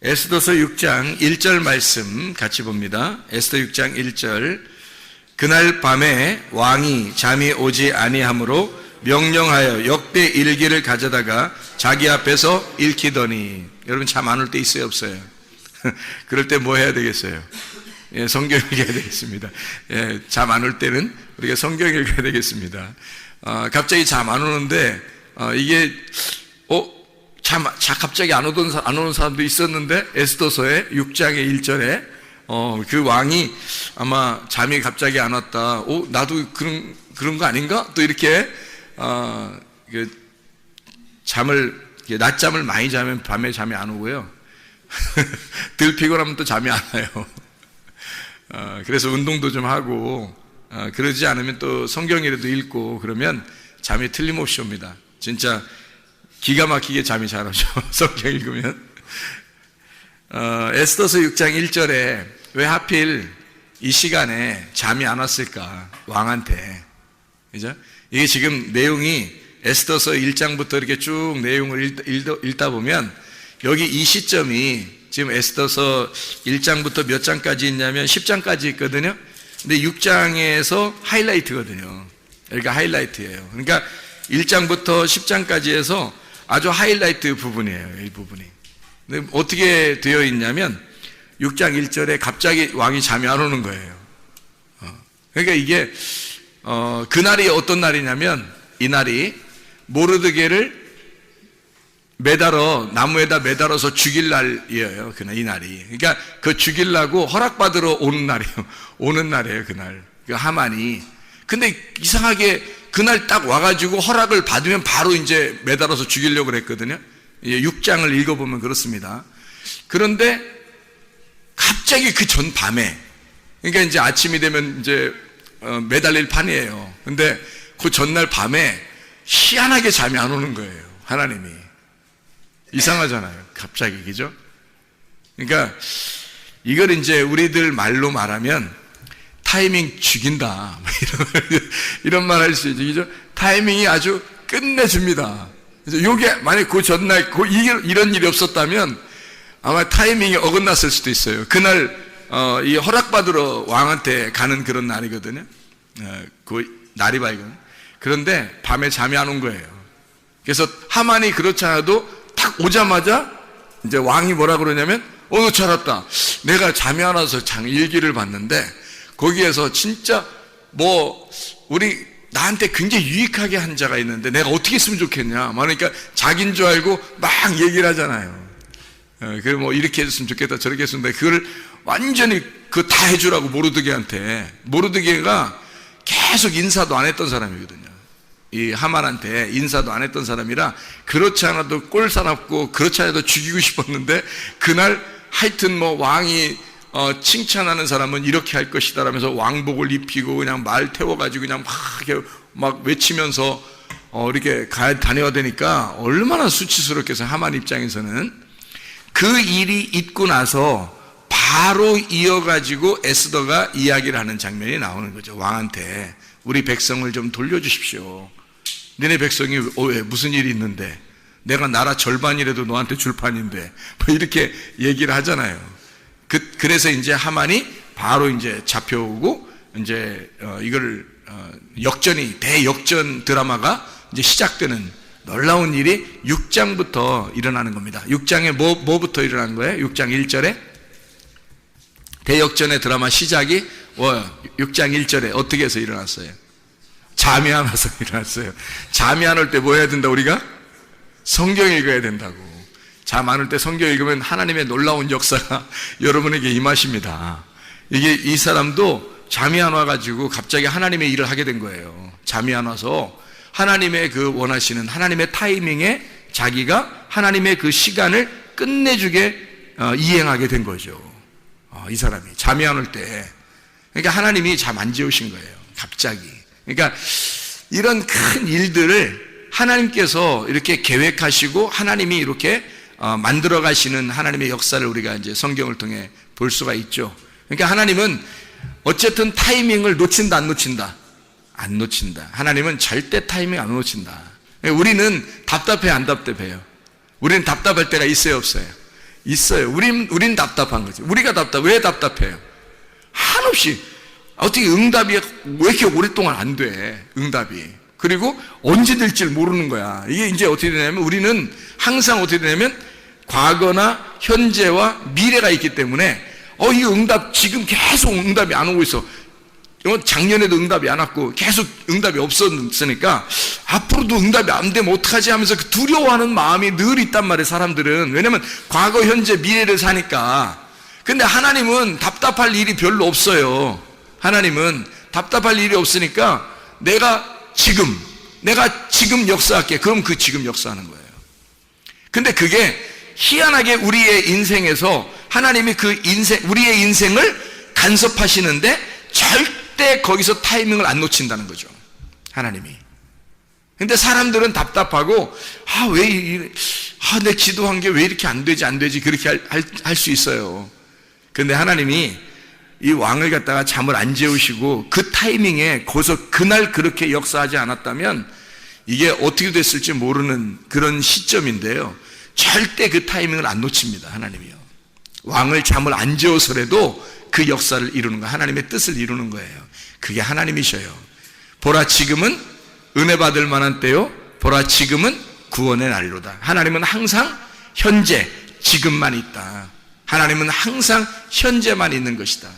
에스더서 6장 1절 말씀 같이 봅니다. 에스더 6장 1절. 그날 밤에 왕이 잠이 오지 아니하므로 명령하여 역대 일기를 가져다가 자기 앞에서 읽히더니. 여러분 잠 안 올 때 있어요, 없어요? 그럴 때 뭐 해야 되겠어요? 예, 성경 읽어야 되겠습니다. 예, 잠 안 올 때는 우리가 성경 읽어야 되겠습니다. 갑자기 잠 안 오는데 이게 갑자기 안 오는 사람도 있었는데 에스더서의 6장의 1절에 그 왕이 아마 잠이 갑자기 안 왔다. 나도 그런 거 아닌가? 또 이렇게 낮잠을 많이 자면 밤에 잠이 안 오고요. 덜 피곤하면 또 잠이 안 와요. 그래서 운동도 좀 하고 그러지 않으면 또 성경이라도 읽고 그러면 잠이 틀림없이 옵니다. 진짜 기가 막히게 잠이 잘 오죠. 성경 읽으면. 에스더서 6장 1절에 왜 하필 이 시간에 잠이 안 왔을까? 왕한테. 그죠? 이게 지금 내용이 에스더서 1장부터 이렇게 쭉 내용을 읽다 보면 여기 이 시점이 지금 에스더서 1장부터 몇 장까지 있냐면 10장까지 있거든요. 근데 6장에서 하이라이트거든요. 여기가 하이라이트예요. 그러니까 1장부터 10장까지 해서 아주 하이라이트 부분이에요. 이 부분이. 근데 어떻게 되어 있냐면 6장 1절에 갑자기 왕이 잠이 안 오는 거예요. 그러니까 이게 그날이 어떤 날이냐면 이 날이 모르드게를 나무에다 매달아서 죽일 날이에요. 이 날이. 그러니까 그 죽이려고 허락받으러 오는 날이에요. 그날. 그 하만이. 근데 이상하게 그날 딱 와가지고 허락을 받으면 바로 이제 매달아서 죽이려고 그랬거든요. 6장을 읽어보면 그렇습니다. 그런데 갑자기 그 전 밤에, 그러니까 이제 아침이 되면 이제 매달릴 판이에요. 근데 그 전날 밤에 희한하게 잠이 안 오는 거예요. 하나님이. 이상하잖아요. 갑자기, 그죠? 그러니까 이걸 이제 우리들 말로 말하면 타이밍 죽인다. 이런 말 할 수 있죠. 그죠? 타이밍이 아주 끝내줍니다. 요게 만약 그 전날 이런 일이 없었다면 아마 타이밍이 어긋났을 수도 있어요. 그날 이 허락받으러 왕한테 가는 그런 날이거든요. 그 날이 밝은. 그런데 밤에 잠이 안 온 거예요. 그래서 하만이 그렇지 않아도 딱 오자마자 이제 왕이 뭐라 그러냐면 너 잘 왔다. 내가 잠이 안 와서 일기를 봤는데 거기에서 진짜 나한테 굉장히 유익하게 한 자가 있는데 내가 어떻게 했으면 좋겠냐. 그러니까 자기인 줄 알고 막 얘기를 하잖아요. 이렇게 해줬으면 좋겠다, 저렇게 했으면 좋겠다. 그걸 완전히 다 해주라고 모르드게한테. 모르드게가 계속 인사도 안 했던 사람이거든요. 이 하만한테 인사도 안 했던 사람이라 그렇지 않아도 꼴사납고 그렇지 않아도 죽이고 싶었는데 그날 하여튼 왕이 칭찬하는 사람은 이렇게 할 것이다 라면서 왕복을 입히고 그냥 말 태워가지고 그냥 막 외치면서 이렇게 다녀야 되니까 얼마나 수치스럽게 해서 하만 입장에서는 그 일이 있고 나서 바로 이어가지고 에스더가 이야기를 하는 장면이 나오는 거죠. 왕한테 우리 백성을 좀 돌려주십시오. 너네 백성이 왜 무슨 일이 있는데 내가 나라 절반이라도 너한테 줄 판인데 이렇게 얘기를 하잖아요. 그래서 이제 하만이 바로 이제 잡혀오고 이제 이걸 대역전 드라마가 이제 시작되는 놀라운 일이 6장부터 일어나는 겁니다. 6장에 뭐부터 일어난 거예요? 6장 1절에 대역전의 드라마 시작이 6장 1절에 어떻게 해서 일어났어요? 잠이 안 와서 일어났어요. 잠이 안 올 때 뭐 해야 된다 우리가? 성경 읽어야 된다고. 잠 안 올 때 성경 읽으면 하나님의 놀라운 역사가 여러분에게 임하십니다. 이 사람도 잠이 안 와가지고 갑자기 하나님의 일을 하게 된 거예요. 잠이 안 와서 하나님의 그 원하시는 하나님의 타이밍에 자기가 하나님의 그 시간을 끝내주게 이행하게 된 거죠. 이 사람이 잠이 안 올 때. 그러니까 하나님이 잠 안 재우신 거예요. 갑자기. 그러니까 이런 큰 일들을 하나님께서 이렇게 계획하시고 하나님이 이렇게 만들어 가시는 하나님의 역사를 우리가 이제 성경을 통해 볼 수가 있죠. 그러니까 하나님은 어쨌든 타이밍을 놓친다, 안 놓친다? 안 놓친다. 하나님은 절대 타이밍 안 놓친다. 우리는 답답해, 안 답답해요? 우리는 답답할 때가 있어요, 없어요? 있어요. 우린 답답한 거지. 우리가 왜 답답해요? 한없이 어떻게 응답이 왜 이렇게 오랫동안 안 돼? 응답이. 그리고 언제 될지 모르는 거야. 이게 이제 어떻게 되냐면 우리는 항상 어떻게 되냐면 과거나 현재와 미래가 있기 때문에 이 응답 지금 계속 응답이 안 오고 있어. 작년에도 응답이 안 왔고 계속 응답이 없었으니까 앞으로도 응답이 안 되면 어떡하지 하면서 그 두려워하는 마음이 늘 있단 말이에요, 사람들은. 왜냐면 과거, 현재, 미래를 사니까. 근데 하나님은 답답할 일이 별로 없어요. 하나님은 답답할 일이 없으니까 내가 지금 역사할게. 그럼 그 지금 역사하는 거예요. 근데 그게 희한하게 우리의 인생에서 하나님이 우리의 인생을 간섭하시는데 절대 거기서 타이밍을 안 놓친다는 거죠, 하나님이. 근데 사람들은 답답하고 내 기도한 게 왜 이렇게 안 되지 그렇게 할 수 있어요. 근데 하나님이 이 왕을 갖다가 잠을 안 재우시고 그 타이밍에 그날 그렇게 역사하지 않았다면 이게 어떻게 됐을지 모르는 그런 시점인데요, 절대 그 타이밍을 안 놓칩니다, 하나님이요. 왕을 잠을 안 재워서라도 그 역사를 이루는 거예요. 하나님의 뜻을 이루는 거예요. 그게 하나님이셔요. 보라, 지금은 은혜 받을 만한 때요, 보라, 지금은 구원의 날로다. 하나님은 항상 현재, 지금만 있다. 하나님은 항상 현재만 있는 것이다.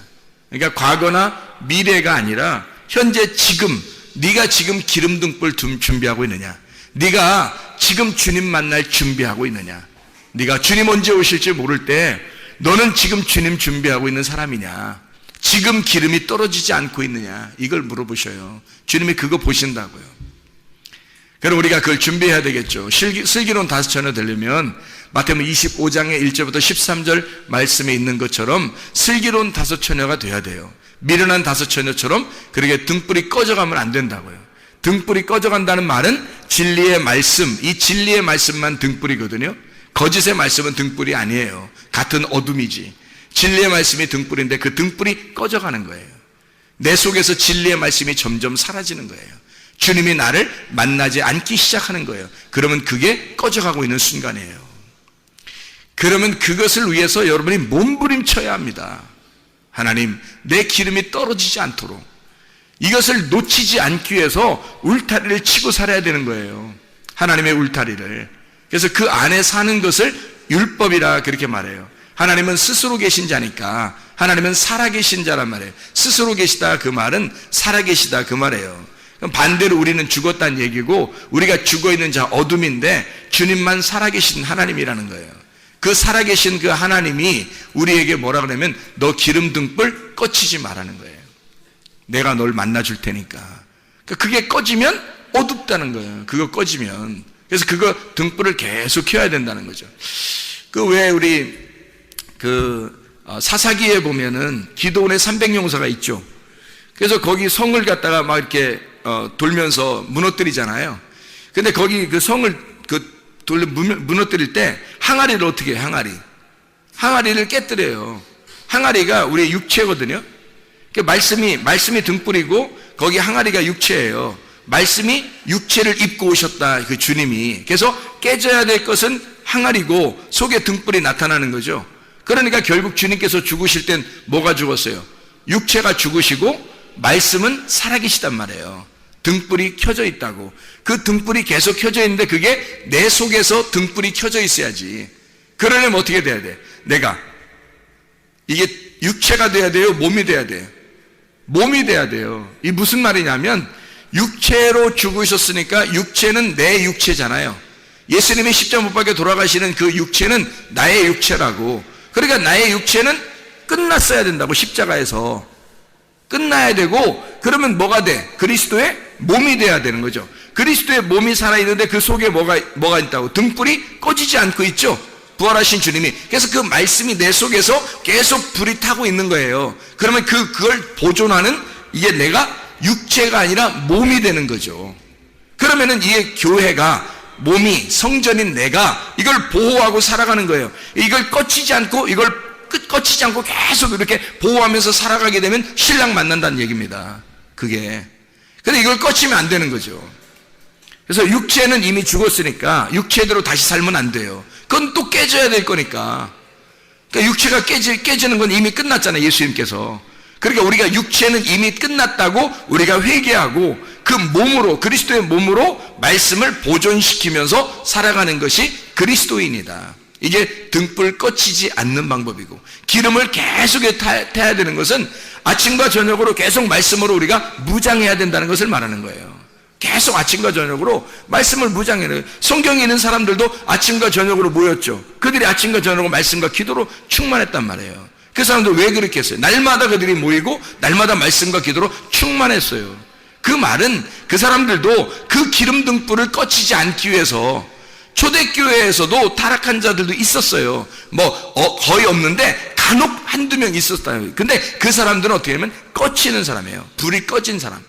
그러니까 과거나 미래가 아니라 현재, 지금. 네가 지금 기름등불 준비하고 있느냐? 네가 지금 주님 만날 준비하고 있느냐? 네가 주님 언제 오실지 모를 때 너는 지금 주님 준비하고 있는 사람이냐? 지금 기름이 떨어지지 않고 있느냐? 이걸 물어보셔요. 주님이 그거 보신다고요. 그럼 우리가 그걸 준비해야 되겠죠. 슬기로운 다섯 처녀 되려면 마태복음 25장의 1절부터 13절 말씀에 있는 것처럼 슬기로운 다섯 처녀가 돼야 돼요. 미련한 다섯 처녀처럼 그렇게 등불이 꺼져가면 안 된다고요. 등불이 꺼져간다는 말은 진리의 말씀, 이 진리의 말씀만 등불이거든요. 거짓의 말씀은 등불이 아니에요. 같은 어둠이지. 진리의 말씀이 등불인데 그 등불이 꺼져가는 거예요. 내 속에서 진리의 말씀이 점점 사라지는 거예요. 주님이 나를 만나지 않기 시작하는 거예요. 그러면 그게 꺼져가고 있는 순간이에요. 그러면 그것을 위해서 여러분이 몸부림쳐야 합니다. 하나님, 내 기름이 떨어지지 않도록 이것을 놓치지 않기 위해서 울타리를 치고 살아야 되는 거예요. 하나님의 울타리를. 그래서 그 안에 사는 것을 율법이라 그렇게 말해요. 하나님은 스스로 계신 자니까 하나님은 살아계신 자란 말이에요. 스스로 계시다 그 말은 살아계시다 그 말이에요. 그럼 반대로 우리는 죽었다는 얘기고 우리가 죽어있는 자 어둠인데 주님만 살아계신 하나님이라는 거예요. 그 살아계신 그 하나님이 우리에게 뭐라 그러냐면 너 기름등불 꺼치지 말라는 거예요. 내가 널 만나줄 테니까. 그게 꺼지면 어둡다는 거예요. 그거 꺼지면. 그래서 그거 등불을 계속 켜야 된다는 거죠. 그 왜 우리 사사기에 보면은 기도원의 300용사가 있죠. 그래서 거기 성을 갖다가 막 이렇게 돌면서 무너뜨리잖아요. 근데 거기 그 성을 무너뜨릴 때 항아리를 어떻게 해요? 항아리를 깨뜨려요. 항아리가 우리의 육체거든요. 말씀이 등불이고 거기 항아리가 육체예요. 말씀이 육체를 입고 오셨다, 그 주님이. 그래서 깨져야 될 것은 항아리고 속에 등불이 나타나는 거죠. 그러니까 결국 주님께서 죽으실 땐 뭐가 죽었어요? 육체가 죽으시고 말씀은 살아계시단 말이에요. 등불이 켜져 있다고. 그 등불이 계속 켜져 있는데 그게 내 속에서 등불이 켜져 있어야지. 그러려면 어떻게 돼야 돼? 내가 이게 육체가 돼야 돼요? 몸이 돼야 돼요? 몸이 돼야 돼요. 이 무슨 말이냐면 육체로 죽으셨으니까 육체는 내 육체잖아요. 예수님이 십자가 못 박혀 돌아가시는 그 육체는 나의 육체라고. 그러니까 나의 육체는 끝났어야 된다고. 십자가에서 끝나야 되고, 그러면 뭐가 돼? 그리스도의 몸이 돼야 되는 거죠. 그리스도의 몸이 살아있는데 그 속에 뭐가 있다고? 등불이 꺼지지 않고 있죠. 부활하신 주님이. 그래서 그 말씀이 내 속에서 계속 불이 타고 있는 거예요. 그러면 그걸 보존하는 이게 내가 육체가 아니라 몸이 되는 거죠. 그러면은 이게 교회가 몸이 성전인 내가 이걸 보호하고 살아가는 거예요. 이걸 꺼치지 않고 계속 이렇게 보호하면서 살아가게 되면 신랑 만난다는 얘기입니다. 그게. 근데 이걸 꺼치면 안 되는 거죠. 그래서 육체는 이미 죽었으니까 육체대로 다시 살면 안 돼요. 그건 또 깨져야 될 거니까. 그러니까 육체가 깨지는 건 이미 끝났잖아요, 예수님께서. 그러니까 우리가 육체는 이미 끝났다고 우리가 회개하고 그 몸으로, 그리스도의 몸으로 말씀을 보존시키면서 살아가는 것이 그리스도인이다. 이게 등불 꺼치지 않는 방법이고, 기름을 계속 타야 되는 것은 아침과 저녁으로 계속 말씀으로 우리가 무장해야 된다는 것을 말하는 거예요. 계속 아침과 저녁으로 말씀을 무장해야 돼요. 성경에 있는 사람들도 아침과 저녁으로 모였죠. 그들이 아침과 저녁으로 말씀과 기도로 충만했단 말이에요. 그 사람들 왜 그렇게 했어요? 날마다 그들이 모이고 날마다 말씀과 기도로 충만했어요. 그 말은 그 사람들도 그 기름 등불을 꺼치지 않기 위해서, 초대교회에서도 타락한 자들도 있었어요. 거의 없는데 간혹 한두 명 있었다. 근데 그 사람들은 어떻게 하면 꺼치는 사람이에요. 불이 꺼진 사람,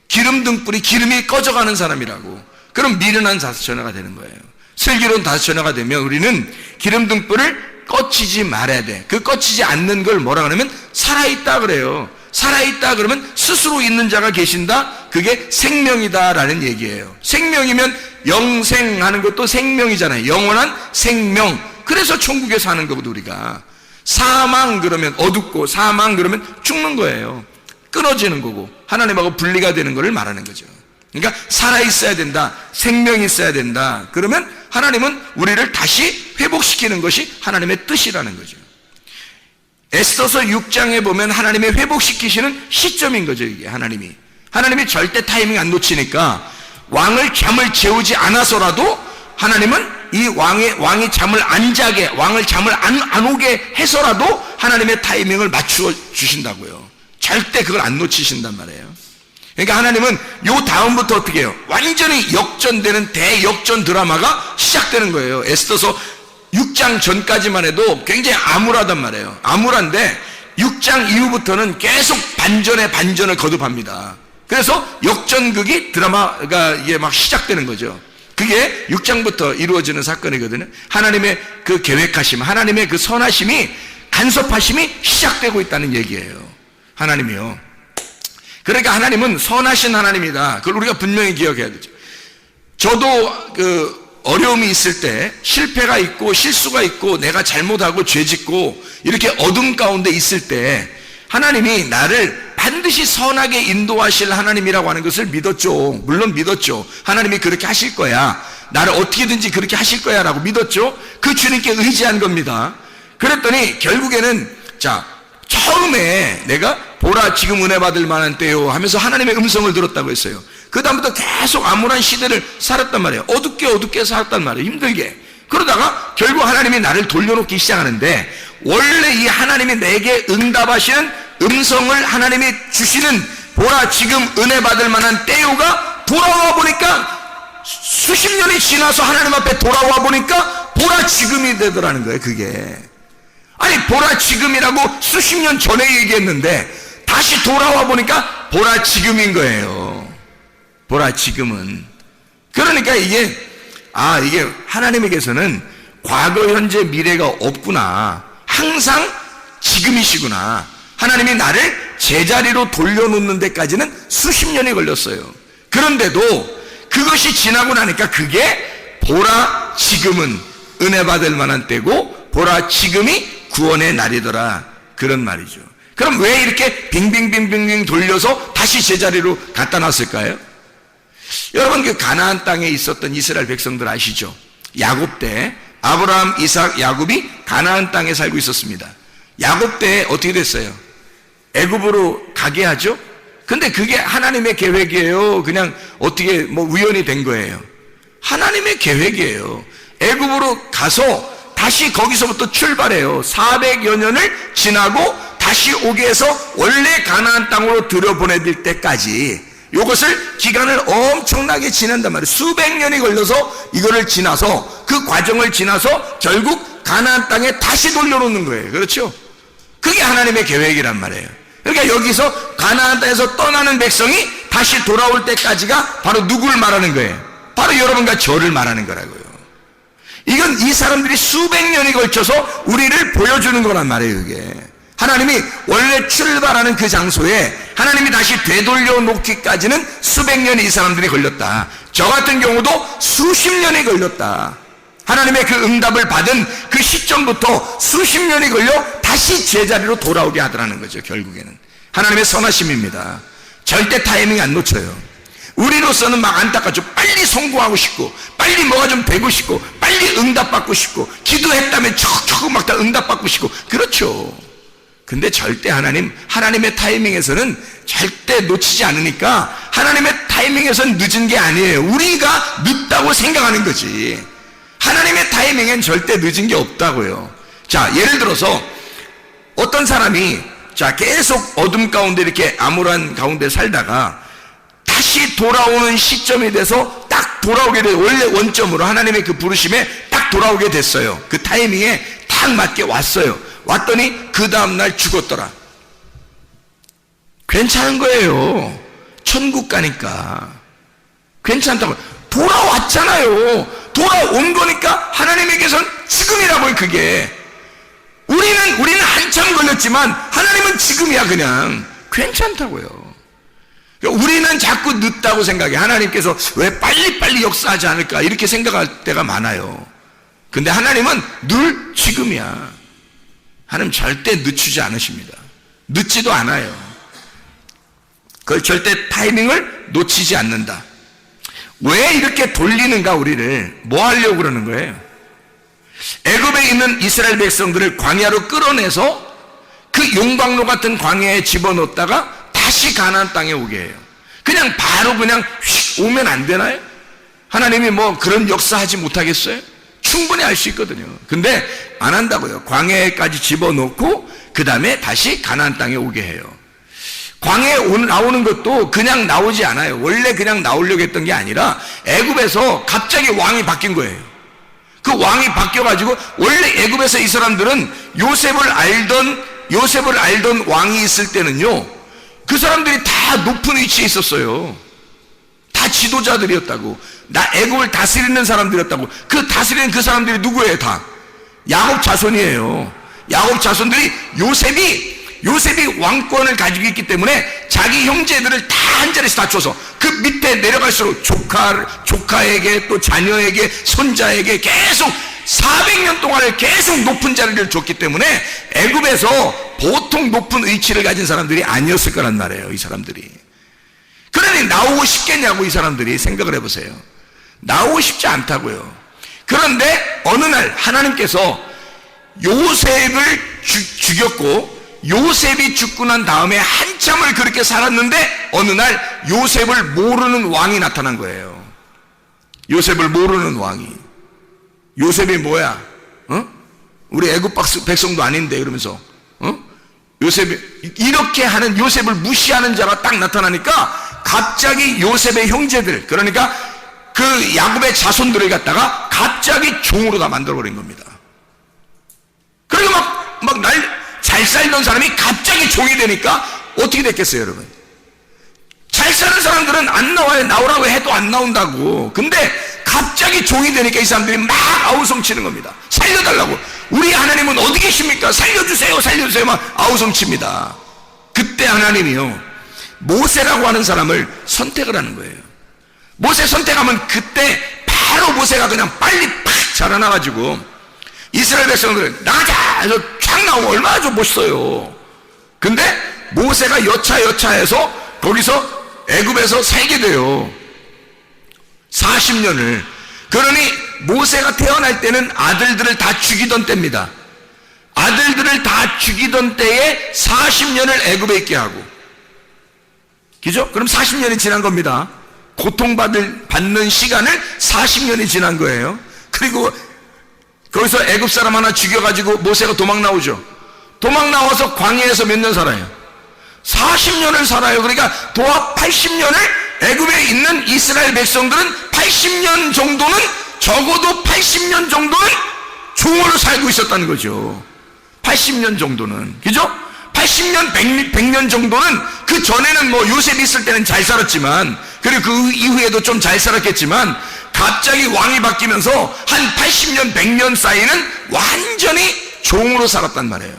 기름 등불이, 기름이 꺼져가는 사람이라고. 그럼 미련한 다섯천하가 되는 거예요. 슬기로운 다섯천하가 되면 우리는 기름 등불을 꺼치지 말아야 돼. 그 꺼치지 않는 걸 뭐라 그러면 살아있다 그래요. 살아있다 그러면 스스로 있는 자가 계신다, 그게 생명이다라는 얘기예요. 생명이면 영생하는 것도 생명이잖아요. 영원한 생명. 그래서 천국에 사는 거거든. 우리가 사망 그러면 어둡고, 사망 그러면 죽는 거예요. 끊어지는 거고 하나님하고 분리가 되는 것을 말하는 거죠. 그러니까 살아있어야 된다, 생명이 있어야 된다. 그러면 하나님은 우리를 다시 회복시키는 것이 하나님의 뜻이라는 거죠. 에스더서 6장에 보면 하나님의 회복시키시는 시점인 거죠. 이게 하나님이 절대 타이밍 안 놓치니까, 왕을 잠을 재우지 않아서라도 하나님은 이 왕이 잠을 안 자게, 왕을 잠을 안 오게 해서라도 하나님의 타이밍을 맞추어 주신다고요. 절대 그걸 안 놓치신단 말이에요. 그러니까 하나님은 요 다음부터 어떻게 해요? 완전히 역전되는 대역전 드라마가 시작되는 거예요. 에스더서 6장 전까지만 해도 굉장히 암울하단 말이에요. 암울한데 6장 이후부터는 계속 반전에 반전을 거듭합니다. 그래서 역전극이, 드라마가 이게 막 시작되는 거죠. 그게 6장부터 이루어지는 사건이거든요. 하나님의 그 계획하심, 하나님의 그 선하심이, 간섭하심이 시작되고 있다는 얘기예요. 하나님이요. 그러니까 하나님은 선하신 하나님이다. 그걸 우리가 분명히 기억해야 되죠. 저도 어려움이 있을 때, 실패가 있고 실수가 있고 내가 잘못하고 죄짓고 이렇게 어둠 가운데 있을 때 하나님이 나를 반드시 선하게 인도하실 하나님이라고 하는 것을 믿었죠. 물론 믿었죠. 하나님이 그렇게 하실 거야, 나를 어떻게든지 그렇게 하실 거야 라고 믿었죠. 그 주님께 의지한 겁니다. 그랬더니 결국에는, 자, 처음에 내가 보라 지금 은혜 받을 만한 때요 하면서 하나님의 음성을 들었다고 했어요. 그 다음부터 계속 암울한 시대를 살았단 말이에요. 어둡게 살았단 말이에요. 힘들게. 그러다가 결국 하나님이 나를 돌려놓기 시작하는데, 원래 이 하나님이 내게 응답하시는 음성을 하나님이 주시는, 보라 지금 은혜 받을 만한 때요가 돌아와 보니까, 수십 년이 지나서 하나님 앞에 돌아와 보니까 보라 지금이 되더라는 거예요. 그게, 아니 보라 지금이라고 수십 년 전에 얘기했는데 다시 돌아와 보니까 보라 지금인 거예요. 보라 지금은. 그러니까 이게 하나님에게서는 과거, 현재, 미래가 없구나, 항상 지금이시구나. 하나님이 나를 제자리로 돌려놓는 데까지는 수십 년이 걸렸어요. 그런데도 그것이 지나고 나니까 그게 보라 지금은 은혜 받을 만한 때고 보라 지금이 구원의 날이더라, 그런 말이죠. 그럼 왜 이렇게 빙빙빙빙 돌려서 다시 제자리로 갖다 놨을까요? 여러분, 그 가나안 땅에 있었던 이스라엘 백성들 아시죠? 야곱 때 아브라함, 이삭, 야곱이 가나안 땅에 살고 있었습니다. 야곱 때 어떻게 됐어요? 애굽으로 가게 하죠? 근데 그게 하나님의 계획이에요? 그냥 어떻게 우연히 된 거예요? 하나님의 계획이에요. 애굽으로 가서 다시 거기서부터 출발해요. 400여 년을 지나고 다시 오게 해서 원래 가나안 땅으로 들여보내질 때까지, 이것을 기간을 엄청나게 지낸단 말이에요. 수백 년이 걸려서 이거를 지나서, 그 과정을 지나서 결국 가나안 땅에 다시 돌려놓는 거예요. 그렇죠? 그게 하나님의 계획이란 말이에요. 그러니까 여기서 가나안 땅에서 떠나는 백성이 다시 돌아올 때까지가 바로 누구를 말하는 거예요? 바로 여러분과 저를 말하는 거라고요. 이건 이 사람들이 수백 년이 걸쳐서 우리를 보여주는 거란 말이에요. 이게 하나님이 원래 출발하는 그 장소에 하나님이 다시 되돌려 놓기까지는 수백 년이 이 사람들이 걸렸다. 저 같은 경우도 수십 년이 걸렸다. 하나님의 그 응답을 받은 그 시점부터 수십 년이 걸려 다시 제자리로 돌아오게 하더라는 거죠. 결국에는 하나님의 선하심입니다. 절대 타이밍 안 놓쳐요. 우리로서는 막 안타깝죠. 빨리 성공하고 싶고, 빨리 뭐가 좀 되고 싶고, 빨리 응답받고 싶고, 기도했다면 척척 막 다 응답받고 싶고, 그렇죠. 근데 절대 하나님의 타이밍에서는 절대 놓치지 않으니까, 하나님의 타이밍에서는 늦은 게 아니에요. 우리가 늦다고 생각하는 거지. 하나님의 타이밍엔 절대 늦은 게 없다고요. 자, 예를 들어서 어떤 사람이 계속 어둠 가운데 이렇게 암울한 가운데 살다가 다시 돌아오는 시점이 돼서 딱 돌아오게 돼요. 원래 원점으로 하나님의 그 부르심에 딱 돌아오게 됐어요. 그 타이밍에 딱 맞게 왔어요. 왔더니 그 다음날 죽었더라. 괜찮은 거예요. 천국 가니까 괜찮다고. 돌아왔잖아요. 돌아온 거니까 하나님에게선 지금이라고요. 그게 우리는 한참 걸렸지만 하나님은 지금이야. 그냥 괜찮다고요. 우리는 자꾸 늦다고 생각해. 하나님께서 왜 빨리빨리 역사하지 않을까 이렇게 생각할 때가 많아요. 근데 하나님은 늘 지금이야. 하나님 절대 늦추지 않으십니다. 늦지도 않아요. 그걸 절대 타이밍을 놓치지 않는다. 왜 이렇게 돌리는가? 우리를 뭐 하려고 그러는 거예요? 애굽에 있는 이스라엘 백성들을 광야로 끌어내서 그 용광로 같은 광야에 집어넣었다가 다시 가나안 땅에 오게 해요. 그냥 바로 그냥 휙 오면 안 되나요? 하나님이 뭐 그런 역사 하지 못하겠어요? 충분히 할 수 있거든요. 근데 안 한다고요. 광야에까지 집어넣고 그 다음에 다시 가나안 땅에 오게 해요. 광야에 나오는 것도 그냥 나오지 않아요. 원래 그냥 나오려고 했던 게 아니라 애굽에서 갑자기 왕이 바뀐 거예요. 그 왕이 바뀌어가지고, 원래 애굽에서 이 사람들은 요셉을 알던 왕이 있을 때는요, 그 사람들이 다 높은 위치에 있었어요. 다 지도자들이었다고. 애굽을 다스리는 사람들이었다고. 그 다스리는 그 사람들이 누구예요? 다 야곱 자손이에요. 야곱 자손들이 요셉이 왕권을 가지고 있기 때문에 자기 형제들을 다 한 자리에서 다 줘서 그 밑에 내려갈수록 조카에게 또 자녀에게 손자에게 계속 400년 동안을 계속 높은 자리를 줬기 때문에 애굽에서 보통 높은 위치를 가진 사람들이 아니었을 거란 말이에요. 이 사람들이. 그러니 나오고 싶겠냐고. 이 사람들이 생각을 해보세요. 나오고 싶지 않다고요. 그런데 어느 날 하나님께서 요셉을 죽였고, 요셉이 죽고 난 다음에 한참을 그렇게 살았는데 어느 날 요셉을 모르는 왕이 나타난 거예요. 요셉을 모르는 왕이. 요셉이 뭐야? 우리 애굽 백성도 아닌데 이러면서 요셉이 이렇게 하는, 요셉을 무시하는 자가 딱 나타나니까 갑자기 요셉의 형제들, 그러니까 그 야곱의 자손들을 갖다가 갑자기 종으로 다 만들어버린 겁니다. 그리고 막 잘 살던 사람이 갑자기 종이 되니까 어떻게 됐겠어요, 여러분? 잘 사는 사람들은 안 나와요. 나오라고 해도 안 나온다고. 근데 갑자기 종이 되니까 이 사람들이 막 아우성치는 겁니다. 살려달라고. 우리 하나님은 어디 계십니까? 살려주세요, 살려주세요. 막 아우성칩니다. 그때 하나님이요, 모세라고 하는 사람을 선택을 하는 거예요. 모세 선택하면 그때 바로 모세가 그냥 빨리 팍 자라나가지고 이스라엘 백성들은 나가자 해서 쫙 나오고 얼마나 좀 멋있어요. 근데 모세가 여차해서 거기서 애굽에서 살게 돼요. 40년을. 그러니 모세가 태어날 때는 아들들을 다 죽이던 때입니다. 아들들을 다 죽이던 때에 40년을 애굽에 있게 하고, 그죠? 그럼 40년이 지난 겁니다. 고통받는 시간을 40년이 지난 거예요. 그리고 거기서 애굽 사람 하나 죽여가지고 모세가 도망 나오죠. 도망 나와서 광야에서 몇 년 살아요? 40년을 살아요. 그러니까 도합 80년을 애굽에 있는 이스라엘 백성들은 80년 정도는, 적어도 80년 정도는 종으로 살고 있었다는 거죠. 80년 정도는, 그죠? 80년, 100년 정도는, 그 전에는 뭐 요셉이 있을 때는 잘 살았지만, 그리고 그 이후에도 좀 잘 살았겠지만, 갑자기 왕이 바뀌면서 한 80년, 100년 사이는 완전히 종으로 살았단 말이에요.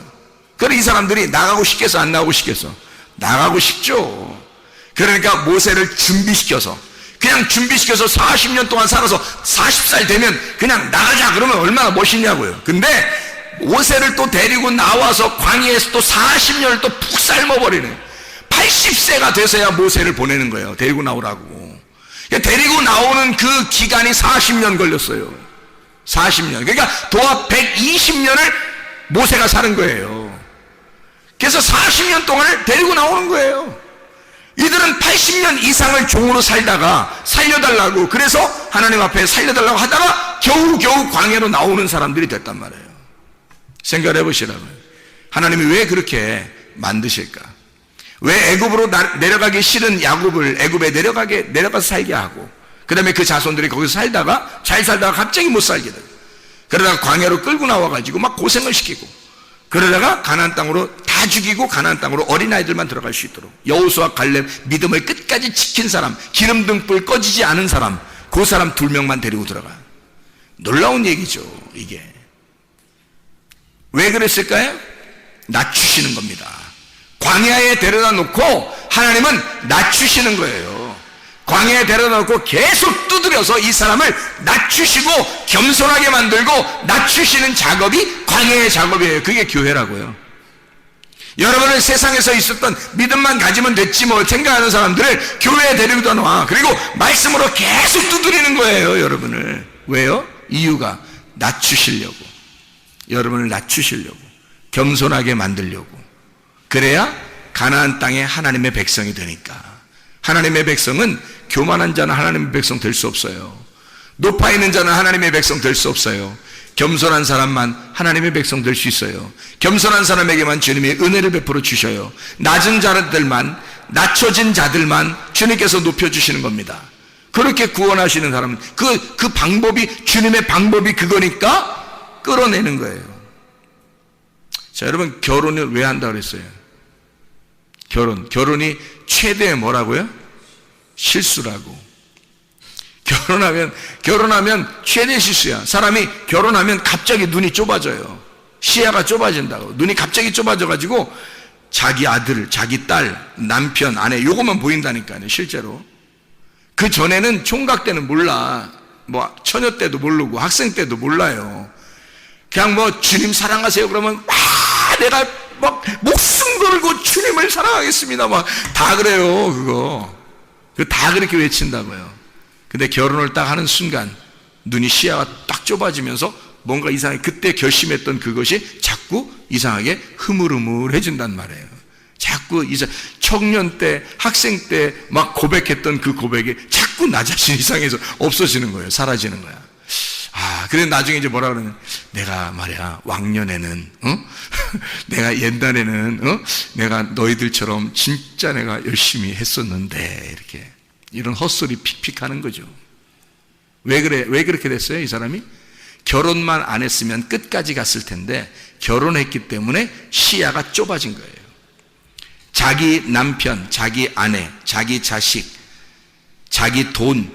그래서 이 사람들이 나가고 싶겠어, 안 나가고 싶겠어? 나가고 싶죠. 그러니까 모세를 준비시켜서, 그냥 준비시켜서 40년 동안 살아서 40살 되면 그냥 나가자 그러면 얼마나 멋있냐고요. 근데 모세를 또 데리고 나와서 광야에서 또 40년을 또 푹 삶아버리는, 80세가 돼서야 모세를 보내는 거예요. 데리고 나오라고. 그러니까 데리고 나오는 그 기간이 40년 걸렸어요. 40년. 그러니까 도합 120년을 모세가 사는 거예요. 그래서 40년 동안을 데리고 나오는 거예요. 이들은 80년 이상을 종으로 살다가 살려달라고, 그래서 하나님 앞에 살려달라고 하다가 겨우겨우 광야로 나오는 사람들이 됐단 말이에요. 생각해 보시라고요. 하나님이 왜 그렇게 만드실까? 왜 애굽으로 내려가기 싫은 야곱을 애굽에 내려가서 살게 하고, 그 다음에 그 자손들이 거기서 살다가 잘 살다가 갑자기 못 살게 돼요. 그러다가 광야로 끌고 나와가지고 막 고생을 시키고, 그러다가 가나안 땅으로 다 죽이고 가나안 땅으로 어린아이들만 들어갈 수 있도록, 여호수아 갈렙 믿음을 끝까지 지킨 사람, 기름등불 꺼지지 않은 사람, 그 사람 2명만 데리고 들어가. 놀라운 얘기죠. 이게 왜 그랬을까요? 낮추시는 겁니다. 광야에 데려다 놓고 하나님은 낮추시는 거예요. 광야에 데려다 놓고 계속 두드려서 이 사람을 낮추시고 겸손하게 만들고 낮추시는 작업이 광야의 작업이에요. 그게 교회라고요. 여러분은 세상에서 있었던 믿음만 가지면 됐지 뭐 생각하는 사람들을 교회에 데리고 놔. 그리고 말씀으로 계속 두드리는 거예요. 여러분을. 왜요? 이유가 낮추시려고. 여러분을 낮추시려고, 겸손하게 만들려고. 그래야 가나안 땅에 하나님의 백성이 되니까. 하나님의 백성은 교만한 자는 하나님의 백성 될 수 없어요. 높아 있는 자는 하나님의 백성 될 수 없어요. 겸손한 사람만 하나님의 백성 될 수 있어요. 겸손한 사람에게만 주님이 은혜를 베풀어 주셔요. 낮은 자들만, 낮춰진 자들만 주님께서 높여주시는 겁니다. 그렇게 구원하시는 사람은 그 방법이, 주님의 방법이 그거니까 끌어내는 거예요. 자, 여러분, 결혼을 왜 한다고 그랬어요? 결혼이 최대의 뭐라고요? 실수라고. 결혼하면 최대 실수야. 사람이 결혼하면 갑자기 눈이 좁아져요. 시야가 좁아진다고. 눈이 갑자기 좁아져가지고 자기 아들, 자기 딸, 남편, 아내 요것만 보인다니까요. 실제로. 그 전에는 총각 때는 몰라. 뭐 처녀 때도 모르고 학생 때도 몰라요. 그냥 뭐 주님 사랑하세요 그러면 내가 막 목숨 걸고 주님을 사랑하겠습니다 막 다 그래요. 그거 다 그렇게 외친다고요. 근데 결혼을 딱 하는 순간 눈이, 시야가 딱 좁아지면서 뭔가 이상하게 그때 결심했던 그것이 자꾸 이상하게 흐물흐물해진단 말이에요. 자꾸 청년 때, 학생 때 막 고백했던 그 고백이 자꾸 나 자신 이상해서 없어지는 거예요. 사라지는 거야. 그래 나중에 이제 뭐라 그러냐, 내가 말이야 왕년에는 내가 옛날에는 내가 너희들처럼 진짜 내가 열심히 했었는데, 이렇게 이런 헛소리 픽픽 하는 거죠. 왜 그렇게 됐어요? 이 사람이 결혼만 안 했으면 끝까지 갔을 텐데 결혼했기 때문에 시야가 좁아진 거예요. 자기 남편, 자기 아내, 자기 자식, 자기 돈,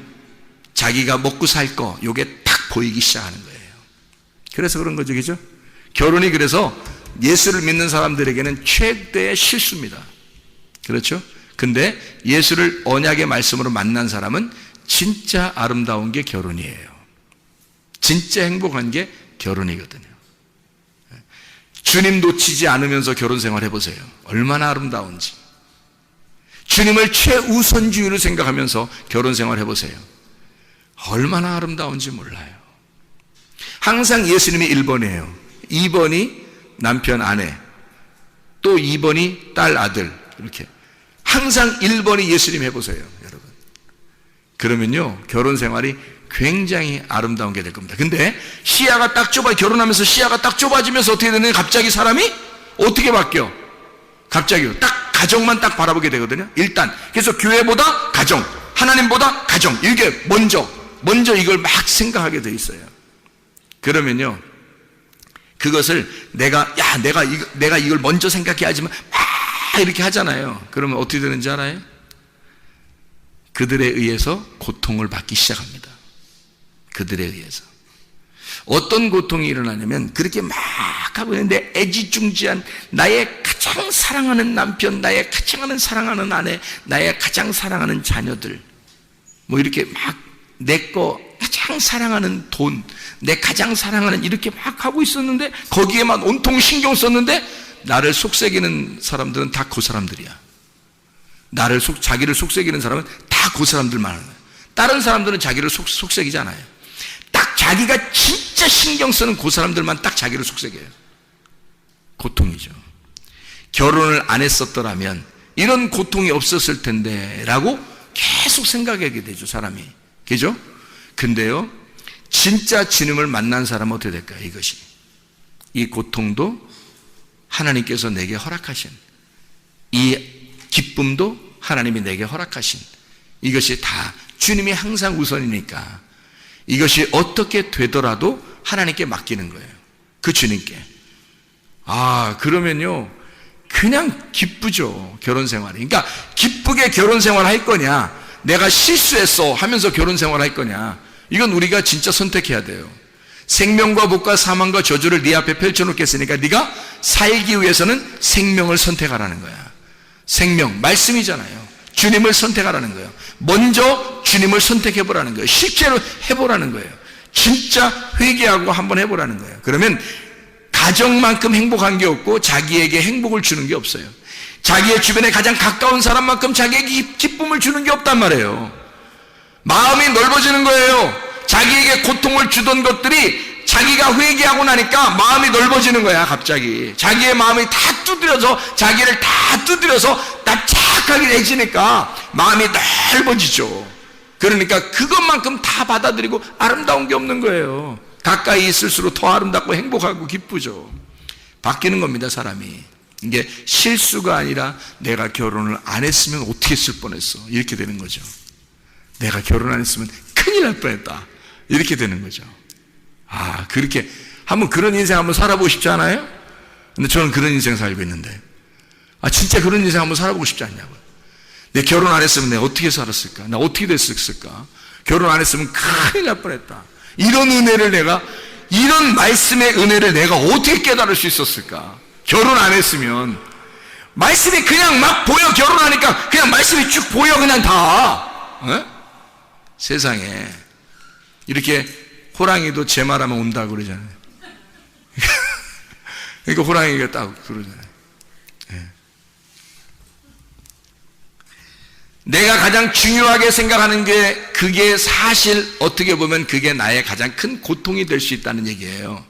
자기가 먹고 살 거, 요게 딱 보이기 시작하는 거예요. 그래서 그런 거죠, 그죠? 결혼이 그래서 예수를 믿는 사람들에게는 최대의 실수입니다. 그렇죠? 근데 예수를 언약의 말씀으로 만난 사람은 진짜 아름다운 게 결혼이에요. 진짜 행복한 게 결혼이거든요. 주님 놓치지 않으면서 결혼 생활 해보세요. 얼마나 아름다운지. 주님을 최우선주의로 생각하면서 결혼 생활 해보세요. 얼마나 아름다운지 몰라요. 항상 예수님이 1번이에요. 2번이 남편, 아내, 또 2번이 딸, 아들, 이렇게. 항상 1번이 예수님 해보세요, 여러분. 그러면요, 결혼 생활이 굉장히 아름다운 게 될 겁니다. 근데 시야가 딱 결혼하면서 시야가 딱 좁아지면서 어떻게 되느냐, 갑자기 사람이 어떻게 바뀌어? 갑자기 딱 가정만 딱 바라보게 되거든요. 일단 그래서 교회보다 가정, 하나님보다 가정, 이게 먼저 이걸 막 생각하게 돼 있어요. 그러면요, 그것을 내가 이걸 먼저 생각해야지만 이렇게 하잖아요. 그러면 어떻게 되는지 알아요? 그들에 의해서 고통을 받기 시작합니다. 그들에 의해서. 어떤 고통이 일어나냐면, 그렇게 막 하고 있는데 애지중지한 나의 가장 사랑하는 남편, 나의 가장 사랑하는 아내, 나의 가장 사랑하는 자녀들, 뭐 이렇게 막 내 거 가장 사랑하는 돈, 내 가장 사랑하는 이렇게 막 하고 있었는데 거기에만 온통 신경 썼는데 나를 속삭이는 사람들은 다 그 사람들이야. 자기를 속삭이는 사람은 다 그 사람들만 하는 거야. 다른 사람들은 자기를 속삭이지 않아요. 딱 자기가 진짜 신경 쓰는 그 사람들만 딱 자기를 속삭여요. 고통이죠. 결혼을 안 했었더라면 이런 고통이 없었을 텐데 라고 계속 생각하게 되죠, 사람이. 그죠? 근데요, 진짜 주님을 만난 사람은 어떻게 될까요? 이것이, 이 고통도 하나님께서 내게 허락하신, 이 기쁨도 하나님이 내게 허락하신, 이것이 다 주님이 항상 우선이니까 이것이 어떻게 되더라도 하나님께 맡기는 거예요. 그 주님께. 그러면요 그냥 기쁘죠, 결혼 생활이. 그러니까 기쁘게 결혼 생활 할 거냐, 내가 실수했어 하면서 결혼 생활 할 거냐, 이건 우리가 진짜 선택해야 돼요. 생명과 복과 사망과 저주를 네 앞에 펼쳐놓겠으니까 네가 살기 위해서는 생명을 선택하라는 거야. 생명, 말씀이잖아요. 주님을 선택하라는 거예요. 먼저 주님을 선택해보라는 거예요. 실제로 해보라는 거예요. 진짜 회개하고 한번 해보라는 거예요. 그러면 가정만큼 행복한 게 없고 자기에게 행복을 주는 게 없어요. 자기의 주변에 가장 가까운 사람만큼 자기에게 기쁨을 주는 게 없단 말이에요. 마음이 넓어지는 거예요. 자기에게 고통을 주던 것들이 자기가 회개하고 나니까 마음이 넓어지는 거야. 갑자기 자기의 마음이 다 두드려서, 자기를 다 두드려서 납작하게 내지니까 마음이 넓어지죠. 그러니까 그것만큼 다 받아들이고 아름다운 게 없는 거예요. 가까이 있을수록 더 아름답고 행복하고 기쁘죠. 바뀌는 겁니다, 사람이. 이게 실수가 아니라 내가 결혼을 안 했으면 어떻게 했을 뻔했어, 이렇게 되는 거죠. 내가 결혼 안 했으면 큰일 날 뻔했다, 이렇게 되는 거죠. 그렇게 한번 그런 인생 한번 살아보고 싶지 않아요? 근데 저는 그런 인생 살고 있는데, 진짜 그런 인생 한번 살아보고 싶지 않냐고요. 내 결혼 안 했으면 내가 어떻게 살았을까? 나 어떻게 됐을까? 결혼 안 했으면 큰일 날 뻔했다. 이런 은혜를 이런 말씀의 은혜를 내가 어떻게 깨달을 수 있었을까? 결혼 안 했으면 말씀이 그냥 막 보여. 결혼하니까 그냥 말씀이 쭉 보여, 그냥 다. 세상에 이렇게 호랑이도 제 말하면 온다고 그러잖아요. 그러니까 호랑이가 딱 그러잖아요. 내가 가장 중요하게 생각하는 게, 그게 사실 어떻게 보면 그게 나의 가장 큰 고통이 될 수 있다는 얘기예요.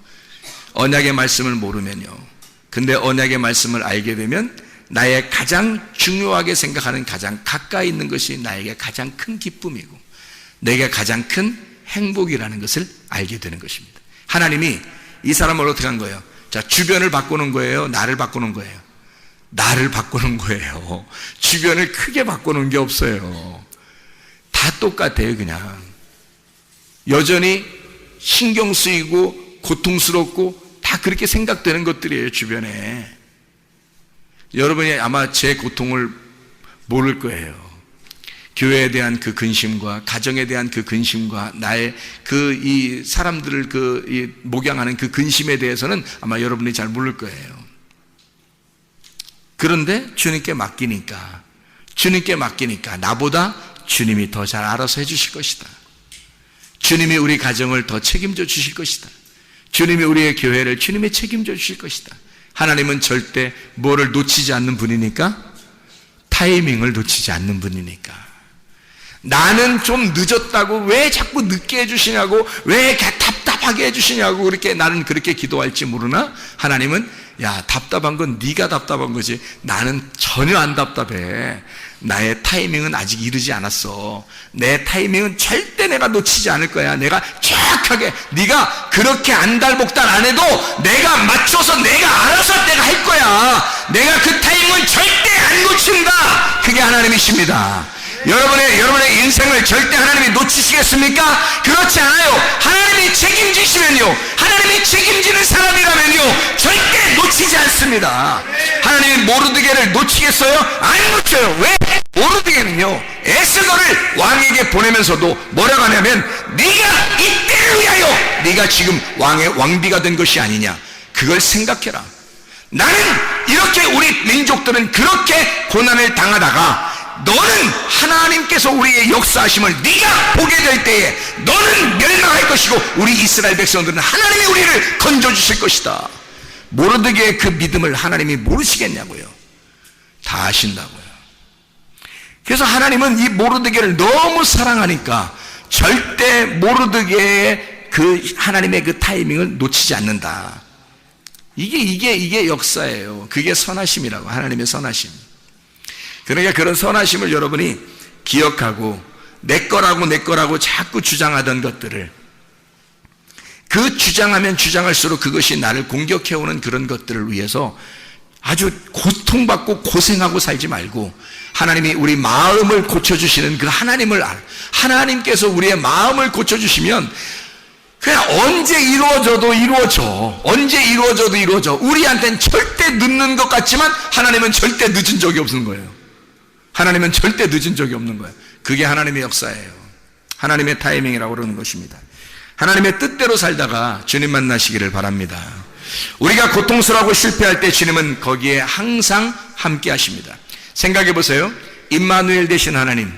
언약의 말씀을 모르면요. 근데 언약의 말씀을 알게 되면 나의 가장 중요하게 생각하는, 가장 가까이 있는 것이 나에게 가장 큰 기쁨이고 내게 가장 큰 행복이라는 것을 알게 되는 것입니다. 하나님이 이 사람을 어떻게 한 거예요? 자, 주변을 바꾸는 거예요? 나를 바꾸는 거예요? 나를 바꾸는 거예요. 주변을 크게 바꾸는 게 없어요. 다 똑같아요. 그냥 여전히 신경 쓰이고 고통스럽고 다 그렇게 생각되는 것들이에요, 주변에. 여러분이 아마 제 고통을 모를 거예요. 교회에 대한 그 근심과 가정에 대한 그 근심과 나의 이 사람들을 이 목양하는 그 근심에 대해서는 아마 여러분이 잘 모를 거예요. 그런데 주님께 맡기니까 나보다 주님이 더 잘 알아서 해주실 것이다. 주님이 우리 가정을 더 책임져 주실 것이다. 주님이 우리의 교회를 주님이 책임져 주실 것이다. 하나님은 절대 뭐를 놓치지 않는 분이니까, 타이밍을 놓치지 않는 분이니까. 나는 좀 늦었다고 왜 자꾸 늦게 해주시냐고, 왜 답답하게 해주시냐고 그렇게 나는 그렇게 기도할지 모르나, 하나님은 야, 답답한 건 네가 답답한 거지 나는 전혀 안 답답해. 나의 타이밍은 아직 이르지 않았어. 내 타이밍은 절대 내가 놓치지 않을 거야. 내가 정확하게, 네가 그렇게 안달복달 안 해도 내가 맞춰서 내가 알아서 내가 할 거야. 내가 그 타이밍을 절대 안 놓친다. 그게 하나님이십니다. 여러분의 인생을 절대 하나님이 놓치시겠습니까? 그렇지 않아요. 하나님이 책임지시면요, 하나님이 책임지는 사람이라면요, 절대 놓치지 않습니다. 하나님이 모르드게를 놓치겠어요? 안 놓쳐요. 왜? 모르드게는요, 에스더를 왕에게 보내면서도 뭐라고 하냐면, 네가 이때를 위하여 네가 지금 왕비가 된 것이 아니냐, 그걸 생각해라. 나는 이렇게, 우리 민족들은 그렇게 고난을 당하다가 너는 하나님께서 우리의 역사하심을 네가 보게 될 때에 너는 멸망할 것이고 우리 이스라엘 백성들은 하나님이 우리를 건져주실 것이다. 모르드게의 그 믿음을 하나님이 모르시겠냐고요. 다 아신다고요. 그래서 하나님은 이 모르드게를 너무 사랑하니까 절대 모르드게의 그 하나님의 그 타이밍을 놓치지 않는다. 이게 역사예요. 그게 선하심이라고, 하나님의 선하심. 그러니까 그런 선하심을 여러분이 기억하고 내 거라고 자꾸 주장하던 것들을, 그 주장하면 주장할수록 그것이 나를 공격해오는 그런 것들을 위해서 아주 고통받고 고생하고 살지 말고 하나님이 우리 마음을 고쳐주시는 그 하나님을 하나님께서 우리의 마음을 고쳐주시면 그냥 언제 이루어져도 이루어져. 우리한테는 절대 늦는 것 같지만 하나님은 절대 늦은 적이 없는 거예요. 하나님은 절대 늦은 적이 없는 거예요. 그게 하나님의 역사예요. 하나님의 타이밍이라고 그러는 것입니다. 하나님의 뜻대로 살다가 주님 만나시기를 바랍니다. 우리가 고통스러워하고 실패할 때 주님은 거기에 항상 함께 하십니다. 생각해 보세요. 임마누엘 되신 하나님,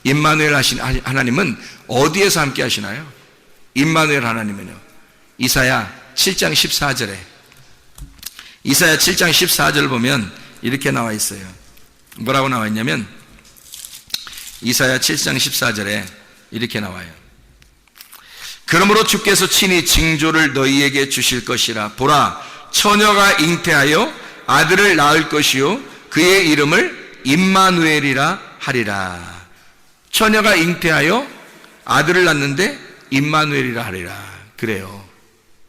임마누엘 하신 하나님은 어디에서 함께 하시나요? 임마누엘 하나님은요, 이사야 7장 14절에, 이사야 7장 14절 보면 이렇게 나와 있어요. 뭐라고 나와 있냐면 이사야 7장 14절에 이렇게 나와요. 그러므로 주께서 친히 징조를 너희에게 주실 것이라. 보라, 처녀가 잉태하여 아들을 낳을 것이요 그의 이름을 임마누엘이라 하리라. 처녀가 잉태하여 아들을 낳는데 임마누엘이라 하리라. 그래요.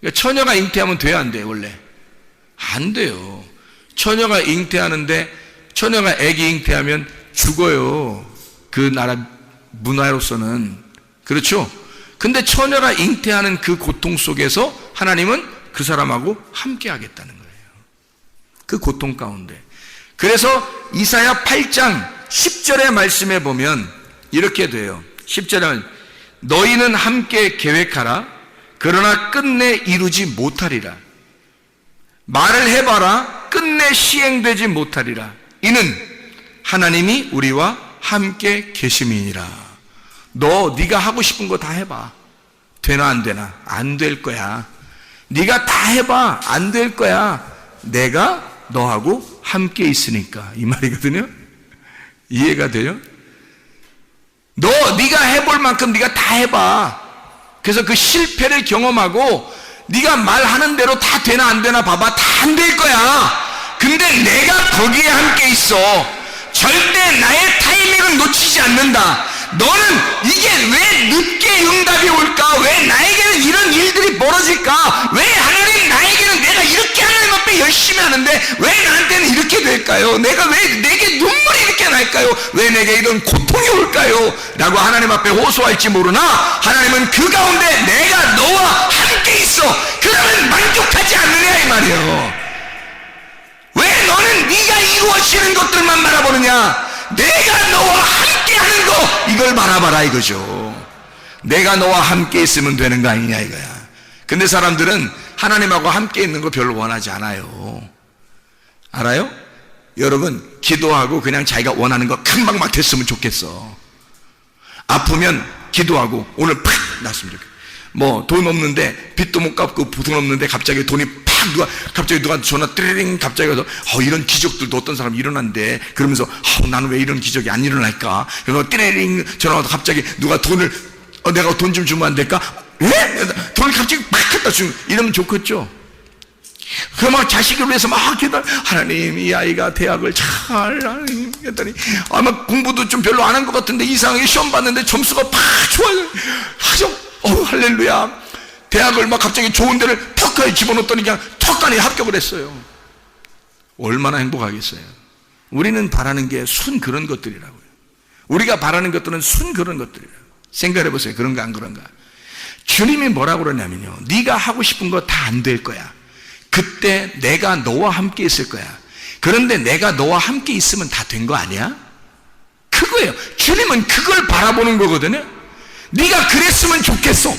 그러니까 처녀가 잉태하면 돼요, 안 돼요? 원래 안 돼요. 처녀가 잉태하는데, 처녀가 아기 잉태하면 죽어요. 그 나라 문화로서는. 그렇죠? 근데 처녀가 잉태하는 그 고통 속에서 하나님은 그 사람하고 함께 하겠다는 거예요. 그 고통 가운데. 그래서 이사야 8장 10절의 말씀에 보면 이렇게 돼요. 10절은 너희는 함께 계획하라. 그러나 끝내 이루지 못하리라. 말을 해봐라. 끝내 시행되지 못하리라. 이는 하나님이 우리와 함께 계심이니라. 네가 하고 싶은 거 다 해봐. 되나 안 되나? 안 될 거야. 네가 다 해봐. 안 될 거야. 내가 너하고 함께 있으니까. 이 말이거든요. 이해가 돼요? 네가 해볼 만큼 네가 다 해봐. 그래서 그 실패를 경험하고 네가 말하는 대로 다 되나 안 되나 봐봐. 다 안 될 거야. 근데 내가 거기에 함께 있어. 절대 나의 타이밍을 놓치지 않는다. 너는 이게 왜 늦게 응답이 올까? 왜 나에게는 이런 일들이 벌어질까? 왜 하나님 나에게는 내가 이렇게 하나님 앞에 열심히 하는데 왜 나한테는 이렇게 될까요? 내가 왜 내게 눈물이 이렇게 날까요? 왜 내게 이런 고통이 올까요? 라고 하나님 앞에 호소할지 모르나 하나님은 그 가운데 내가 너와 함께 있어. 그러면 만족하지 않느냐 이 말이에요. 왜 너는 네가 이루어지는 것들만 바라보느냐? 내가 너와 함께 하는 거, 이걸 바라봐라 이거죠. 내가 너와 함께 있으면 되는 거 아니냐 이거야. 근데 사람들은 하나님하고 함께 있는 거 별로 원하지 않아요. 알아요? 여러분, 기도하고 그냥 자기가 원하는 거 금방 막 됐으면 좋겠어. 아프면 기도하고 오늘 팍 났으면 좋겠어. 뭐 돈 없는데 빚도 못 갚고 돈 없는데 갑자기 돈이 갑자기 누가 전화 띠링 갑자기 가서 이런 기적들도 어떤 사람이 일어난대. 그러면서 나는 왜 이런 기적이 안 일어날까? 그래서 띠링 전화 와서 갑자기 누가 돈을 내가 돈 좀 주면 안 될까? 왜? 돈을 갑자기 막 갖다 주면 이러면 좋겠죠. 그러면 자식을 위해서 막 기도. 하나님, 이 아이가 대학을 잘 했더니 아마 공부도 좀 별로 안 한 것 같은데 이상하게 시험 봤는데 점수가 팍 좋아요. 할렐루야. 대학을 막 갑자기 좋은 데를 턱하니 집어넣었더니 그냥 턱하니 합격을 했어요. 얼마나 행복하겠어요. 우리는 바라는 게 순 그런 것들이라고요. 우리가 바라는 것들은 순 그런 것들이라고. 생각해 보세요. 그런가 안 그런가? 주님이 뭐라고 그러냐면요, 네가 하고 싶은 거 다 안 될 거야. 그때 내가 너와 함께 있을 거야. 그런데 내가 너와 함께 있으면 다 된 거 아니야? 그거예요. 주님은 그걸 바라보는 거거든요. 네가 그랬으면 좋겠어.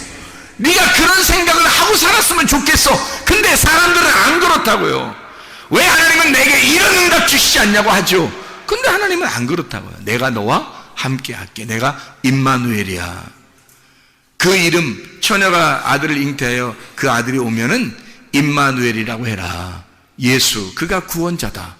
네가 그런 생각을 하고 살았으면 좋겠어. 근데 사람들은 안 그렇다고요. 왜 하나님은 내게 이런 응답 주시지 않냐고 하죠. 근데 하나님은 안 그렇다고요. 내가 너와 함께 할게. 내가 임마누엘이야. 그 이름, 처녀가 아들을 잉태하여 그 아들이 오면은 임마누엘이라고 해라. 예수, 그가 구원자다.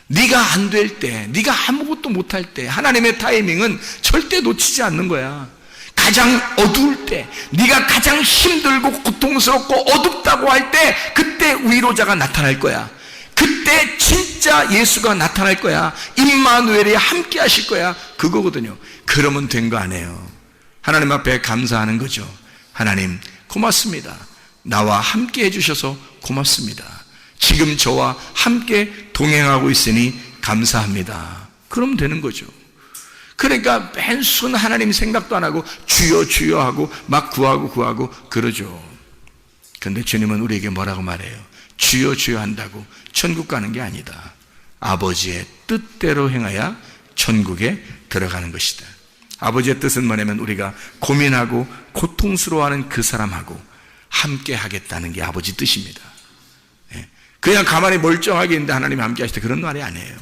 네가 안 될 때, 네가 아무것도 못할 때 하나님의 타이밍은 절대 놓치지 않는 거야. 가장 어두울 때, 네가 가장 힘들고 고통스럽고 어둡다고 할 때, 그때 위로자가 나타날 거야. 그때 진짜 예수가 나타날 거야. 임마누엘이 함께 하실 거야. 그거거든요. 그러면 된 거 아니에요. 하나님 앞에 감사하는 거죠. 하나님 고맙습니다. 나와 함께 해주셔서 고맙습니다. 지금 저와 함께 동행하고 있으니 감사합니다. 그러면 되는 거죠. 그러니까 맨순 하나님 생각도 안 하고 주여 주여 하고 막 구하고 그러죠. 그런데 주님은 우리에게 뭐라고 말해요? 주여 주여 한다고 천국 가는 게 아니다. 아버지의 뜻대로 행하여 천국에 들어가는 것이다. 아버지의 뜻은 뭐냐면 우리가 고민하고 고통스러워하는 그 사람하고 함께 하겠다는 게 아버지 뜻입니다. 그냥 가만히 멀쩡하게 있는데 하나님이 함께 하실 때 그런 말이 아니에요.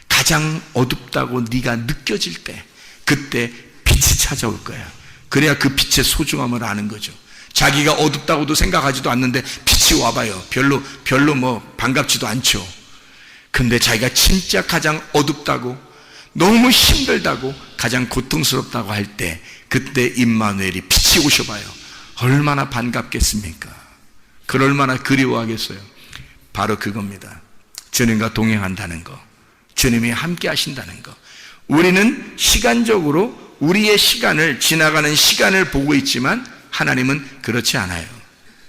가장 어둡다고 네가 느껴질 때, 그때 빛이 찾아올 거야. 그래야 그 빛의 소중함을 아는 거죠. 자기가 어둡다고도 생각하지도 않는데 빛이 와봐요. 별로 뭐 반갑지도 않죠. 근데 자기가 진짜 가장 어둡다고, 너무 힘들다고, 가장 고통스럽다고 할 때, 그때 임마누엘이 빛이 오셔봐요. 얼마나 반갑겠습니까? 그걸 얼마나 그리워하겠어요. 바로 그겁니다. 주님과 동행한다는 거, 주님이 함께 하신다는 거. 우리는 시간적으로 우리의 시간을, 지나가는 시간을 보고 있지만 하나님은 그렇지 않아요.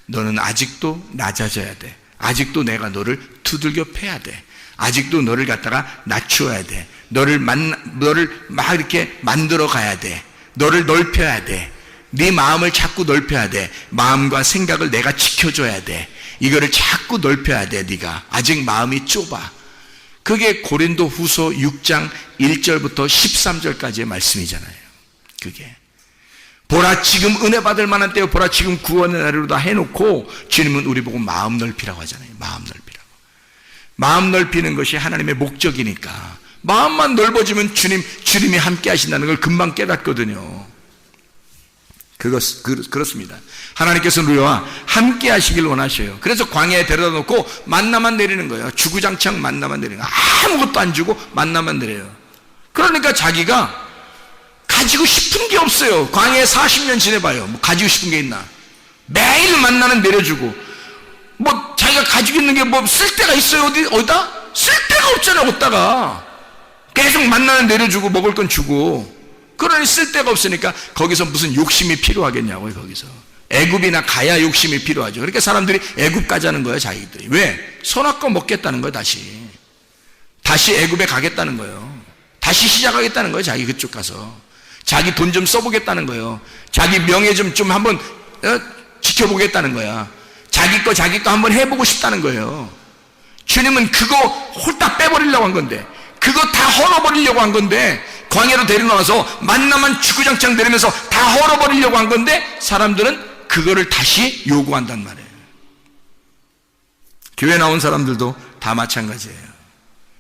너는 아직도 낮아져야 돼. 아직도 내가 너를 두들겨 패야 돼. 아직도 너를 갖다가 낮추어야 돼. 너를 막 이렇게 만들어 가야 돼. 너를 넓혀야 돼. 네 마음을 자꾸 넓혀야 돼. 마음과 생각을 내가 지켜줘야 돼. 이거를 자꾸 넓혀야 돼. 네가 아직 마음이 좁아. 그게 고린도 후서 6장 1절부터 13절까지의 말씀이잖아요. 그게 보라 지금 은혜 받을 만한 때요, 보라 지금 구원의 날이로다 해놓고 주님은 우리 보고 마음 넓히라고 하잖아요. 마음 넓히라고. 마음 넓히는 것이 하나님의 목적이니까 마음만 넓어지면 주님이 함께 하신다는 걸 금방 깨닫거든요. 그렇습니다. 하나님께서는 우리와 함께 하시길 원하셔요. 그래서 광야에 데려다 놓고 만나만 내리는 거예요. 주구장창 만나만 내리는 거예요. 아무것도 안 주고 만나만 내려요. 그러니까 자기가 가지고 싶은 게 없어요. 광야에 40년 지내봐요. 뭐 가지고 싶은 게 있나? 매일 만나는 내려주고, 뭐 자기가 가지고 있는 게 뭐 쓸데가 있어요? 어디다? 쓸데가 없잖아요. 어디다가 계속 만나는 내려주고 먹을 건 주고. 그러니 쓸데가 없으니까 거기서 무슨 욕심이 필요하겠냐고요. 거기서 애굽이나 가야 욕심이 필요하죠. 그러니까 사람들이 애굽 가자는 거예요. 자기들이. 왜? 선악과 먹겠다는 거예요. 다시 애굽에 가겠다는 거예요. 다시 시작하겠다는 거예요. 자기 그쪽 가서 자기 돈 좀 써보겠다는 거예요. 자기 명예 좀 한번 지켜보겠다는 거야. 자기 거 한번 해보고 싶다는 거예요. 주님은 그거 홀딱 빼버리려고 한 건데, 그거 다 헐어버리려고 한 건데, 광야로 데려나와서 만나만 주구장창 내리면서 다 헐어버리려고 한 건데, 사람들은 그거를 다시 요구한단 말이에요. 교회 나온 사람들도 다 마찬가지예요.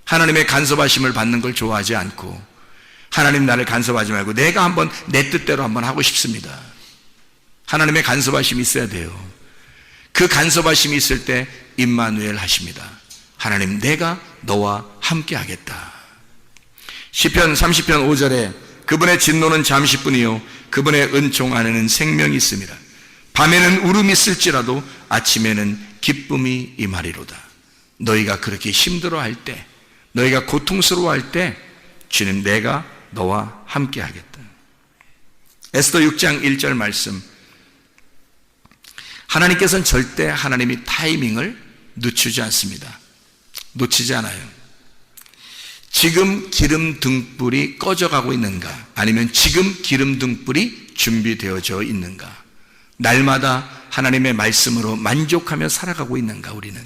하나님의 간섭하심을 받는 걸 좋아하지 않고, 하나님 나를 간섭하지 말고 내가 한번 내 뜻대로 한번 하고 싶습니다. 하나님의 간섭하심이 있어야 돼요. 그 간섭하심이 있을 때 임마누엘 하십니다. 하나님, 내가 너와 함께 하겠다. 시편 30편 5절에 그분의 진노는 잠시뿐이요 그분의 은총 안에는 생명이 있습니다. 밤에는 울음이 있을지라도 아침에는 기쁨이 임하리로다. 너희가 그렇게 힘들어할 때, 너희가 고통스러워할 때 주님, 내가 너와 함께 하겠다. 에스더 6장 1절 말씀, 하나님께서는 절대 하나님이 타이밍을 늦추지 않습니다. 놓치지 않아요. 지금 기름 등불이 꺼져가고 있는가, 아니면 지금 기름 등불이 준비되어져 있는가, 날마다 하나님의 말씀으로 만족하며 살아가고 있는가, 우리는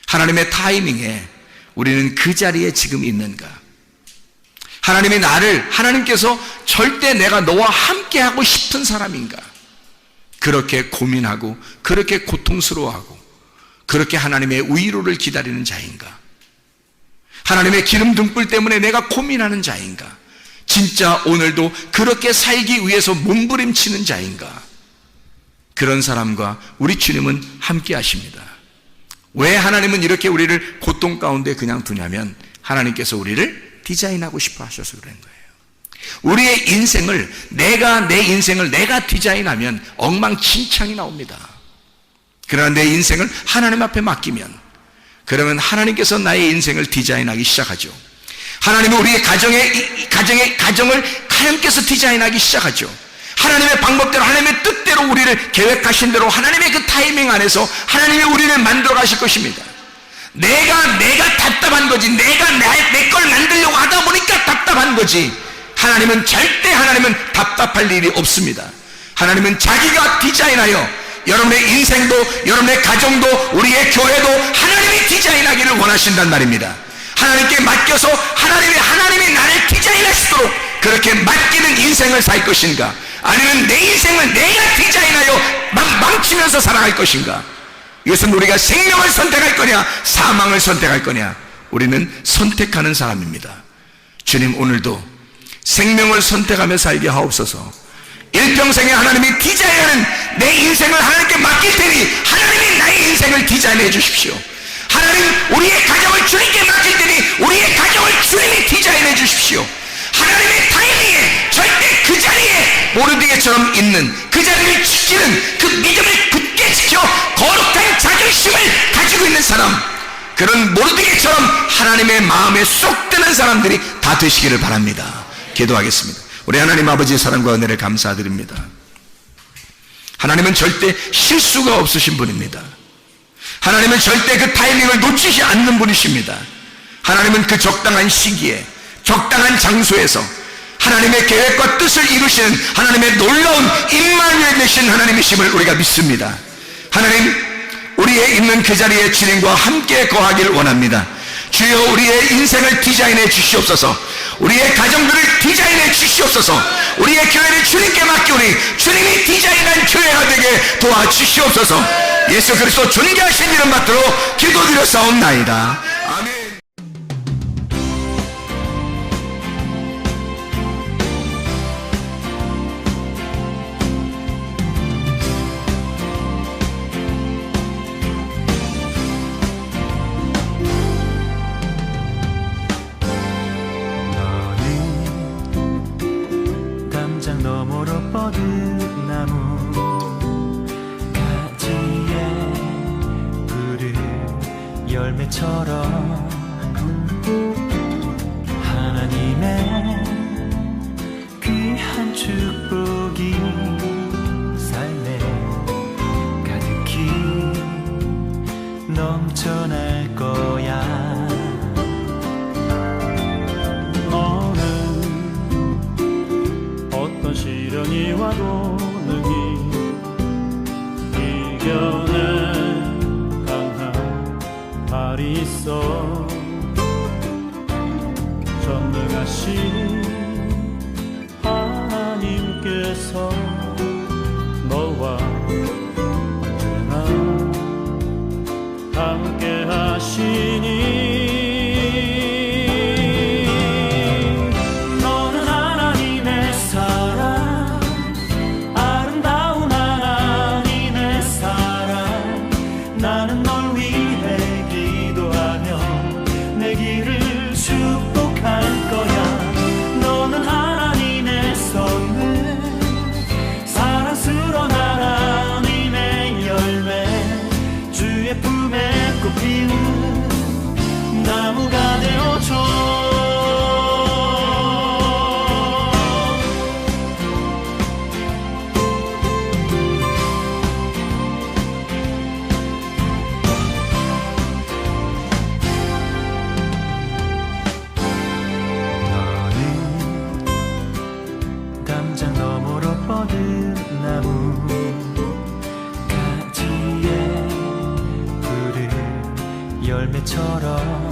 하나님의 타이밍에 우리는 그 자리에 지금 있는가, 하나님께서 절대 내가 너와 함께 하고 싶은 사람인가, 그렇게 고민하고 그렇게 고통스러워하고 그렇게 하나님의 위로를 기다리는 자인가. 하나님의 기름 등불 때문에 내가 고민하는 자인가? 진짜 오늘도 그렇게 살기 위해서 몸부림치는 자인가? 그런 사람과 우리 주님은 함께 하십니다. 왜 하나님은 이렇게 우리를 고통 가운데 그냥 두냐면 하나님께서 우리를 디자인하고 싶어 하셔서 그런 거예요. 우리의 인생을 내 인생을 내가 디자인하면 엉망진창이 나옵니다. 그러나 내 인생을 하나님 앞에 맡기면 그러면 하나님께서 나의 인생을 디자인하기 시작하죠. 하나님은 우리의 가정을 하나님께서 디자인하기 시작하죠. 하나님의 방법대로 하나님의 뜻대로 우리를 계획하신 대로 하나님의 그 타이밍 안에서 하나님이 우리를 만들어 가실 것입니다. 내가 답답한 거지. 내가 내 걸 만들려고 하다 보니까 답답한 거지. 하나님은 절대 답답할 일이 없습니다. 하나님은 자기가 디자인하여 여러분의 인생도 여러분의 가정도 우리의 교회도 하나님이 디자인하기를 원하신단 말입니다. 하나님께 맡겨서 하나님이 나를 디자인하시도록 그렇게 맡기는 인생을 살 것인가? 아니면 내 인생을 내가 디자인하여 망치면서 살아갈 것인가? 이것은 우리가 생명을 선택할 거냐 사망을 선택할 거냐? 우리는 선택하는 사람입니다. 주님 오늘도 생명을 선택하며 살게 하옵소서. 일평생에 하나님이 디자인하는 내 인생을 하나님께 맡길 테니 하나님이 나의 인생을 디자인해 주십시오. 하나님 우리의 가정을 주님께 맡길 테니 우리의 가정을 주님이 디자인해 주십시오. 하나님의 타이밍에 절대 그 자리에 모르드게처럼 있는 그 자리를 지키는 그 믿음을 굳게 지켜 거룩한 자존심을 가지고 있는 사람, 그런 모르드게처럼 하나님의 마음에 쏙 드는 사람들이 다 되시기를 바랍니다. 기도하겠습니다. 우리 하나님 아버지의 사랑과 은혜를 감사드립니다. 하나님은 절대 실수가 없으신 분입니다. 하나님은 절대 그 타이밍을 놓치지 않는 분이십니다. 하나님은 그 적당한 시기에 적당한 장소에서 하나님의 계획과 뜻을 이루시는 하나님의 놀라운 임마누엘 되신 하나님이심을 우리가 믿습니다. 하나님 우리의 있는 그 자리에 주님과 함께 거하기를 원합니다. 주여 우리의 인생을 디자인해 주시옵소서. 우리의 가정들을 디자인해 주시옵소서. 우리의 교회를 주님께 맡기오니 주님이 디자인한 교회가 되게 도와주시옵소서. 예수 그리스도 존귀하신 이름 받들어 기도드렸사옵나이다. 아멘. 너머로 뻗은 나무 가지에 푸른 열매처럼 하나님의 귀한 축복이 삶에 가득히 넘쳐날 거야. 시련이 와도 능히 이겨낼 강한 발이 있어. 전능하신 하나님께서 너와 언제나 함께 하시니 나무가 되어줘. 너는 담장 너머로 뻗은 나무 가지에 푸른 열매처럼